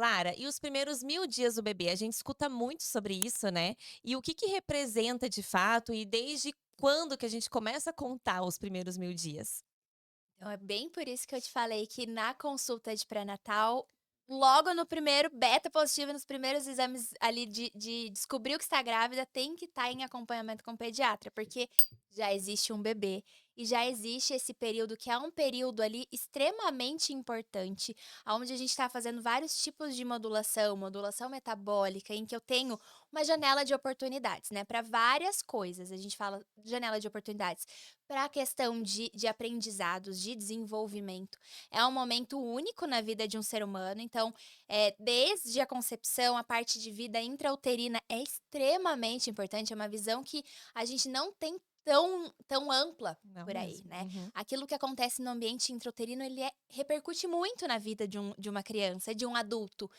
Lara, e os primeiros 1000 dias do bebê? A gente escuta muito sobre isso, né? E o que que representa de fato e desde quando que a gente começa a contar os primeiros 1000 dias? Então é bem por isso que eu te falei que na consulta de pré-natal, logo no primeiro beta positivo, nos primeiros exames ali de descobrir o que está grávida, tem que estar em acompanhamento com o pediatra, porque já existe um bebê e já existe esse período que é um período ali extremamente importante, onde a gente está fazendo vários tipos de modulação, modulação metabólica, em que eu tenho uma janela de oportunidades, né, para várias coisas. A gente fala janela de oportunidades para a questão de aprendizados, de desenvolvimento. É um momento único na vida de um ser humano, então, desde a concepção, a parte de vida intrauterina é extremamente importante, é uma visão que a gente não tem tão ampla Não por aí, mesmo. né. Uhum. Aquilo que acontece no ambiente intrauterino, ele repercute muito na vida de uma criança, de um adulto.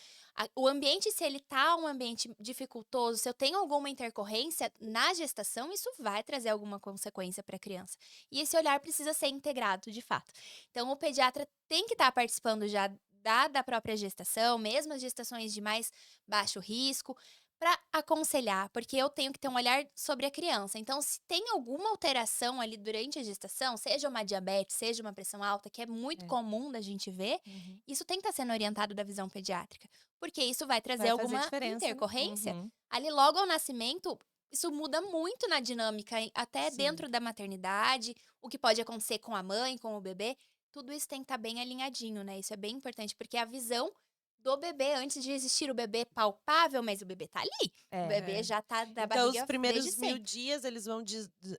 O ambiente, se ele tá um ambiente dificultoso, se eu tenho alguma intercorrência na gestação, isso vai trazer alguma consequência para a criança. E esse olhar precisa ser integrado de fato. Então o pediatra tem que estar participando já da própria gestação, mesmo as gestações de mais baixo risco, para aconselhar, porque eu tenho que ter um olhar sobre a criança. Então, se tem alguma alteração ali durante a gestação, seja uma diabetes, seja uma pressão alta, que é muito É. comum da gente ver, Uhum. isso tem que estar sendo orientado da visão pediátrica, porque isso vai trazer Vai fazer alguma diferença, né? intercorrência. Uhum. Ali logo ao nascimento, isso muda muito na dinâmica, até Sim. dentro da maternidade, o que pode acontecer com a mãe, com o bebê, tudo isso tem que estar bem alinhadinho, né, isso é bem importante, porque é a visão do bebê antes de existir o bebê palpável, mas o bebê tá ali, o É. bebê É. já tá da Então os barriga desde primeiros 1000 sempre. dias eles vão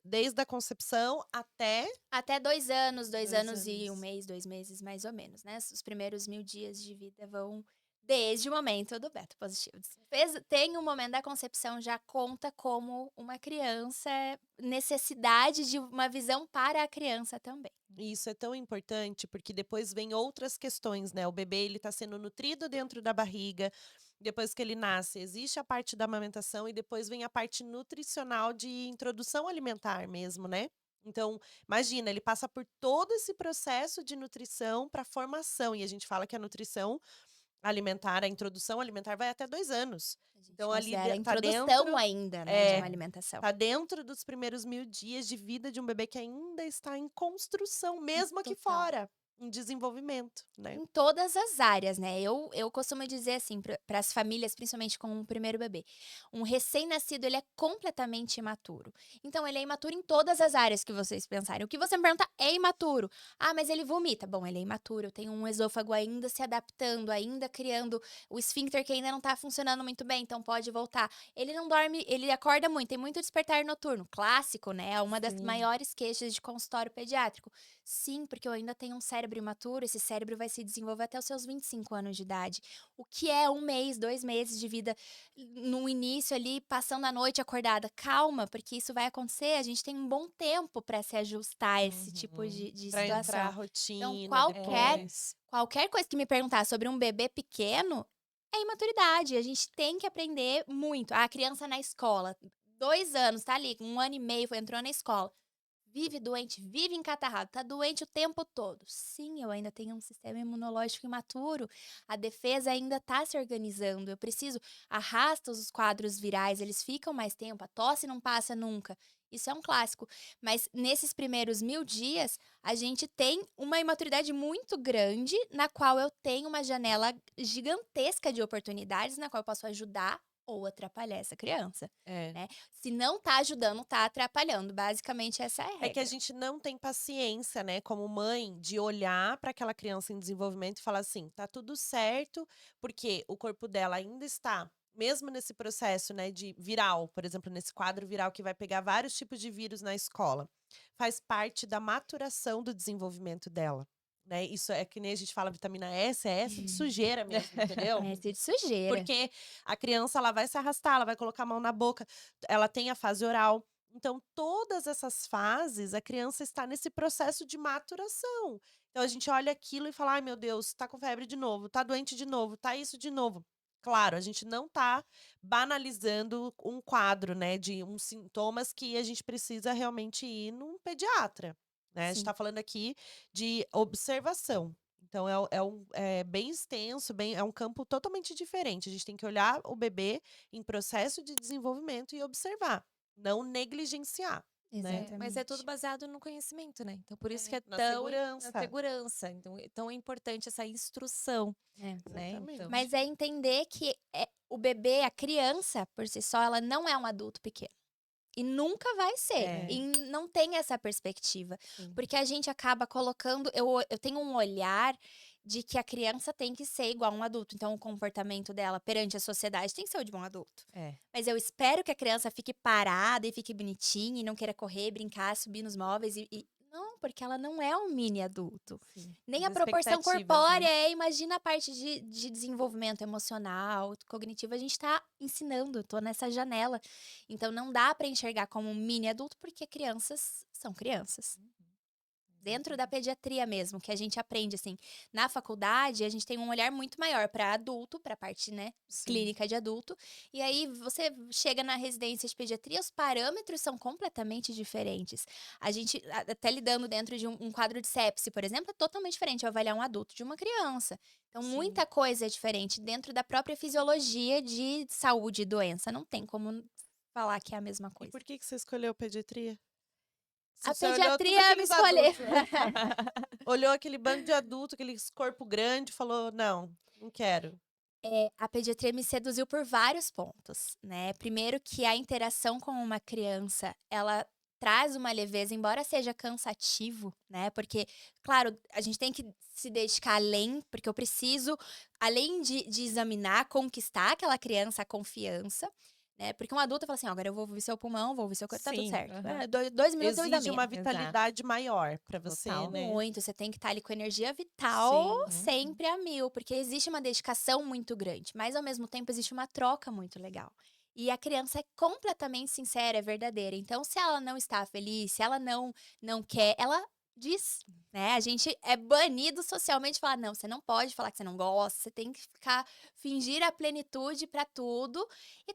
desde a concepção até Até 2 anos, 2 2 anos e um anos. mês, 2 meses, mais ou menos, né. Os primeiros 1000 dias de vida vão desde o momento do beta positivo. Tem o momento da concepção, já conta como uma criança, necessidade de uma visão para a criança também. E isso é tão importante, porque depois vem outras questões, né, o bebê ele tá sendo nutrido dentro da barriga, depois que ele nasce, existe a parte da amamentação e depois vem a parte nutricional de introdução alimentar mesmo, né. Então, imagina, ele passa por todo esse processo de nutrição para formação, e a gente fala que a nutrição alimentar, a introdução alimentar vai até 2 anos. A gente Então ali considera a tá introdução dentro ainda, né, de uma é, É. alimentação. tá dentro dos primeiros 1000 dias de vida de um bebê que ainda está em construção, mesmo aqui Total. fora, em desenvolvimento, né. Em todas as áreas, né. Eu costumo dizer assim para as famílias, principalmente com o primeiro bebê, um recém-nascido ele é completamente imaturo. Então ele é imaturo em todas as áreas que vocês pensarem. O que você me perguntar é imaturo. "Ah, mas ele vomita". Bom, ele é imaturo, tem um esôfago ainda se adaptando, ainda criando o esfíncter que ainda não está funcionando muito bem, então pode voltar. Ele não dorme, ele acorda muito, tem muito despertar noturno, clássico, né, é uma das Sim. maiores queixas de consultório pediátrico. Sim, porque eu ainda tenho um cérebro imaturo, esse cérebro vai se desenvolver até os seus 25 anos de idade. O que é um mês, 2 meses de vida no início ali, passando a noite acordada. Calma, porque isso vai acontecer, a gente tem um bom tempo para se ajustar a esse tipo Uhum. de Pra entrar a situação. Então rotina qualquer É. depois. qualquer coisa que me perguntar sobre um bebê pequeno, é imaturidade, a gente tem que aprender muito. A criança na escola, 2 anos, tá ali, 1 ano e meio, entrou na escola. Vive doente, vive encatarrado, tá doente o tempo todo. Sim, eu ainda tenho um sistema imunológico imaturo, a defesa ainda tá se organizando, eu preciso arrasta os quadros virais, eles ficam mais tempo, a tosse não passa nunca. Isso é um clássico, mas nesses primeiros 1000 dias, a gente tem uma imaturidade muito grande, na qual eu tenho uma janela gigantesca de oportunidades, na qual eu posso ajudar ou atrapalhar essa criança, É. né. Se não tá ajudando, tá atrapalhando, basicamente essa é a É que a regra. gente não tem paciência, né, como mãe, de olhar para aquela criança em desenvolvimento e falar assim: "Tá tudo certo", porque o corpo dela ainda está, mesmo nesse processo, né, de viral, por exemplo, nesse quadro viral que vai pegar vários tipos de vírus na escola, faz parte da maturação do desenvolvimento dela, né. Isso é que nem a gente fala vitamina S, é S de sujeira mesmo, entendeu? Mestre de sujeira. Porque a criança ela vai se arrastar, ela vai colocar a mão na boca, ela tem a fase oral. Então, todas essas fases, a criança está nesse processo de maturação. Então, a gente olha aquilo e fala: "Ai, meu Deus, tá com febre de novo, tá doente de novo, tá isso de novo". Claro, a gente não tá banalizando um quadro, né, de uns sintomas que a gente precisa realmente ir num pediatra, né. A gente Sim. tá falando aqui de observação. Então é bem extenso, é um campo totalmente diferente. A gente tem que olhar o bebê em processo de desenvolvimento e observar, não negligenciar, né? Mas é tudo Exatamente. baseado no conhecimento, né? Então, por isso que é Na tão na segurança. segurança. Então, é tão importante essa instrução, É. né? Então, Exatamente. Mas é entender que o bebê, a criança, por si só, ela não é um adulto pequeno. E nunca vai ser. É. E não tem essa perspectiva. sim. Porque a gente acaba colocando. Eu tenho um olhar de que a criança tem que ser igual a um adulto. Então, o comportamento dela perante a sociedade tem que ser o de um adulto. É. Mas eu espero que a criança fique parada e fique bonitinha e não queira correr, brincar, subir nos móveis Não, porque ela não é um mini adulto. Sim. Nem As a proporção expectativas, corpórea né? imagina a parte de desenvolvimento emocional, cognitivo, a gente tá ensinando, tô nessa janela. Então não dá pra enxergar como um mini adulto, porque crianças são crianças. Dentro da pediatria mesmo, que a gente aprende, assim, na faculdade, a gente tem um olhar muito maior para adulto, para a parte, né, Sim. clínica de adulto. E aí você chega na residência de pediatria, os parâmetros são completamente diferentes. A gente, até lidando dentro de um quadro de sepse, por exemplo, é totalmente diferente eu avaliar um adulto de uma criança. Então, Sim. muita coisa é diferente dentro da própria fisiologia de saúde e doença. Não tem como falar que é a mesma E coisa. por que você escolheu pediatria? A Você olhou tudo pediatria me aqueles escolheu. adultos, né? Olhou aquele bando de adulto, aqueles corpo grande, falou, não quero. A pediatria me seduziu por vários pontos, né? Primeiro que a interação com uma criança, ela traz uma leveza, embora seja cansativo, né? Porque, claro, a gente tem que se dedicar além, porque eu preciso, além de examinar, conquistar aquela criança a confiança, né? Porque um adulto fala assim, ó, agora eu vou ouvir seu pulmão, vou ouvir seu corpo, tá tudo Sim. certo. aham. 2 minutos eu Exige examino. uma vitalidade maior pra você, Total. né? Muito, você tem que estar ali com energia vital Sim. sempre a mil, porque existe uma dedicação muito grande, mas ao mesmo tempo existe uma troca muito legal. E a criança é completamente sincera, é verdadeira. Então, se ela não está feliz, se ela não quer, ela diz, né? A gente é banido socialmente falar, não, você não pode falar que você não gosta, você tem que ficar fingir a plenitude pra tudo. E a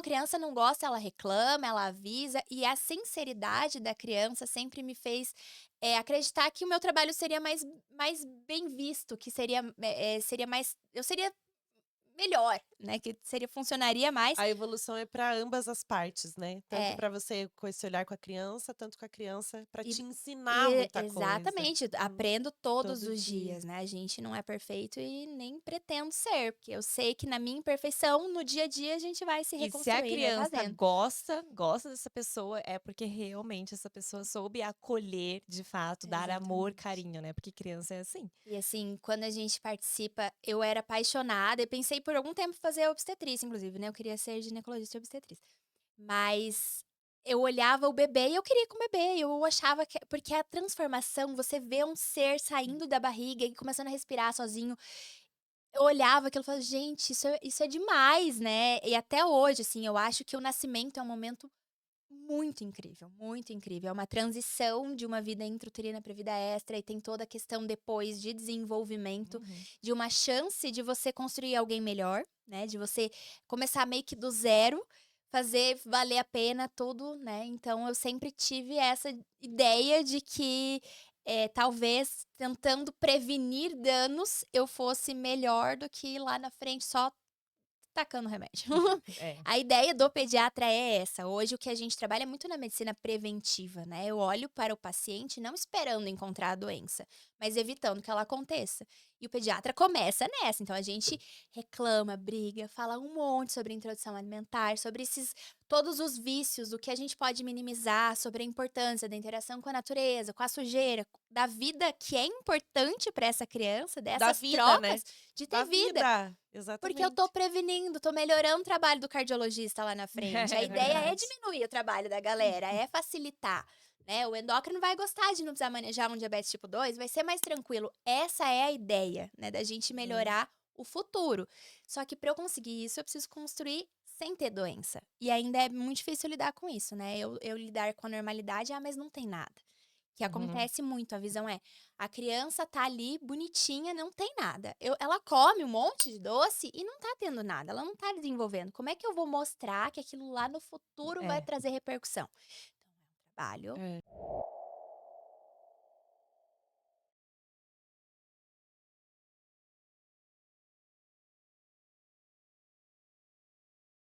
criança não gosta, ela reclama, ela avisa, e a sinceridade da criança sempre me fez acreditar que o meu trabalho seria mais bem visto, que seria mais. Eu seria melhor, né? Que funcionaria mais. A evolução é para ambas as partes, né? Tanto É, para você com esse olhar com a criança, tanto com a criança para e te ensinar muita coisa. exatamente, aprendo todos Todo os dia. dias, né? A gente não é perfeito e nem pretendo ser, porque eu sei que na minha imperfeição, no dia a dia, a gente vai se E se a reconstruindo, criança refazendo. gosta dessa pessoa, é porque realmente essa pessoa soube acolher, de fato, dar amor, Exatamente. carinho, né? Porque criança é assim. E assim, quando a gente participa, eu era apaixonada e pensei por algum tempo fazer obstetrícia, inclusive, né? Eu queria ser ginecologista e obstetriz. Mas eu olhava o bebê e eu queria ir com o bebê. Eu achava que. Porque a transformação, você vê um ser saindo da barriga e começando a respirar sozinho. Eu olhava aquilo e falava, gente, isso é demais, né? E até hoje, assim, eu acho que o nascimento é um momento muito incrível, muito incrível. É uma transição de uma vida intrauterina para vida extra e tem toda a questão depois de desenvolvimento, Uhum. de uma chance de você construir alguém melhor, né? De você começar meio que do zero, fazer valer a pena tudo, né? Então eu sempre tive essa ideia de que talvez tentando prevenir danos eu fosse melhor do que ir lá na frente só tacando remédio. É. A ideia do pediatra é essa. Hoje o que a gente trabalha é muito na medicina preventiva, né? Eu olho para o paciente não esperando encontrar a doença, mas evitando que ela aconteça. E o pediatra começa nessa. Então a gente reclama, briga, fala um monte sobre introdução alimentar, sobre todos os vícios, o que a gente pode minimizar, sobre a importância da interação com a natureza, com a sujeira, da vida que é importante para essa criança, Da dessas vida, trocas né? de Da ter vida. vida. Porque eu Exatamente. tô prevenindo, tô melhorando o trabalho do cardiologista lá na frente. A É ideia é verdade. diminuir o trabalho da galera, é facilitar, né? O endócrino vai gostar de não precisar manejar um diabetes tipo 2, vai ser mais tranquilo. Essa é a ideia, né, da gente melhorar o futuro. Só que para eu conseguir isso, eu preciso construir sem ter doença. E ainda é muito difícil lidar com isso, né? Eu lidar com a normalidade, mas não tem nada. Que Uhum. acontece muito, a visão é, a criança tá ali bonitinha, não tem nada. Ela come um monte de doce e não tá tendo nada, ela não tá desenvolvendo. Como é que eu vou mostrar que aquilo lá no futuro vai É. trazer repercussão? Então, é um trabalho É.